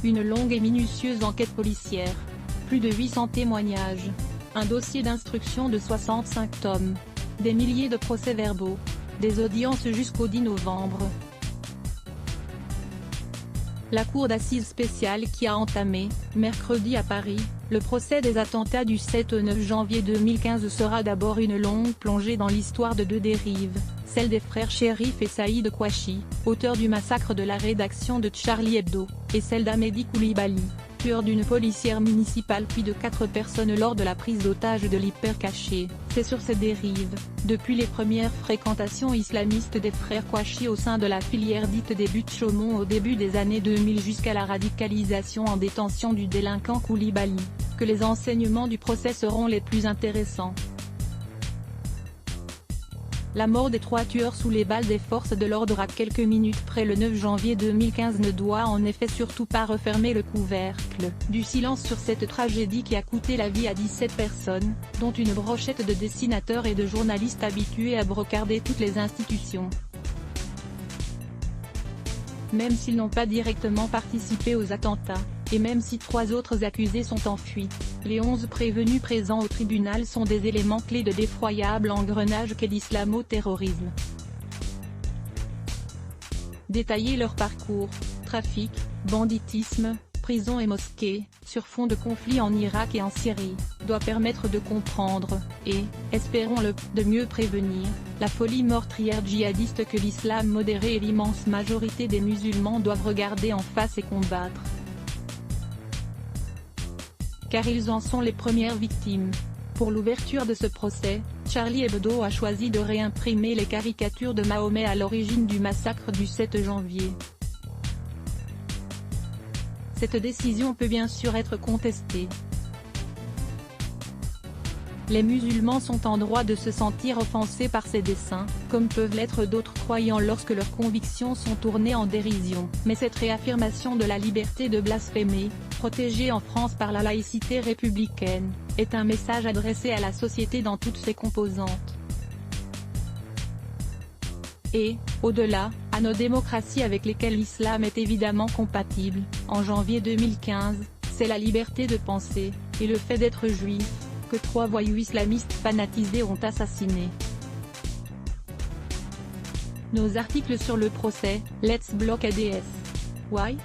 Une longue et minutieuse enquête policière. Plus de 800 témoignages. Un dossier d'instruction de 65 tomes. Des milliers de procès-verbaux. Des audiences jusqu'au 10 novembre. La cour d'assises spéciale qui a entamé, mercredi à Paris, le procès des attentats du 7 au 9 janvier 2015 sera d'abord une longue plongée dans l'histoire de deux dérives, celle des frères Cherif et Saïd Kouachi, auteurs du massacre de la rédaction de Charlie Hebdo, et celle d'Amedy Coulibaly, tueur d'une policière municipale puis de 4 personnes lors de la prise d'otage de l'hypercaché. C'est sur ces dérives, depuis les premières fréquentations islamistes des frères Kouachi au sein de la filière dite des buttes Chaumont au début des années 2000 jusqu'à la radicalisation en détention du délinquant Coulibaly, que les enseignements du procès seront les plus intéressants. La mort des 3 tueurs sous les balles des forces de l'ordre à quelques minutes près le 9 janvier 2015 ne doit en effet surtout pas refermer le couvercle du silence sur cette tragédie qui a coûté la vie à 17 personnes, dont une brochette de dessinateurs et de journalistes habitués à brocarder toutes les institutions. Même s'ils n'ont pas directement participé aux attentats, et même si 3 autres accusés sont en fuite, les 11 prévenus présents au tribunal sont des éléments clés de l'effroyable engrenage qu'est l'islamo-terrorisme. Détailler leur parcours, trafic, banditisme, prison et mosquées, sur fond de conflits en Irak et en Syrie, doit permettre de comprendre, et, espérons-le, de mieux prévenir, la folie meurtrière djihadiste que l'islam modéré et l'immense majorité des musulmans doivent regarder en face et combattre. Car ils en sont les premières victimes. Pour l'ouverture de ce procès, Charlie Hebdo a choisi de réimprimer les caricatures de Mahomet à l'origine du massacre du 7 janvier. Cette décision peut bien sûr être contestée. Les musulmans sont en droit de se sentir offensés par ces dessins, comme peuvent l'être d'autres croyants lorsque leurs convictions sont tournées en dérision. Mais cette réaffirmation de la liberté de blasphémer, protégée en France par la laïcité républicaine, est un message adressé à la société dans toutes ses composantes. Et, au-delà, à nos démocraties avec lesquelles l'islam est évidemment compatible. En janvier 2015, c'est la liberté de penser, et le fait d'être juif, que 3 voyous islamistes fanatisés ont assassiné. Nos articles sur le procès, Let's Block ADS. Why?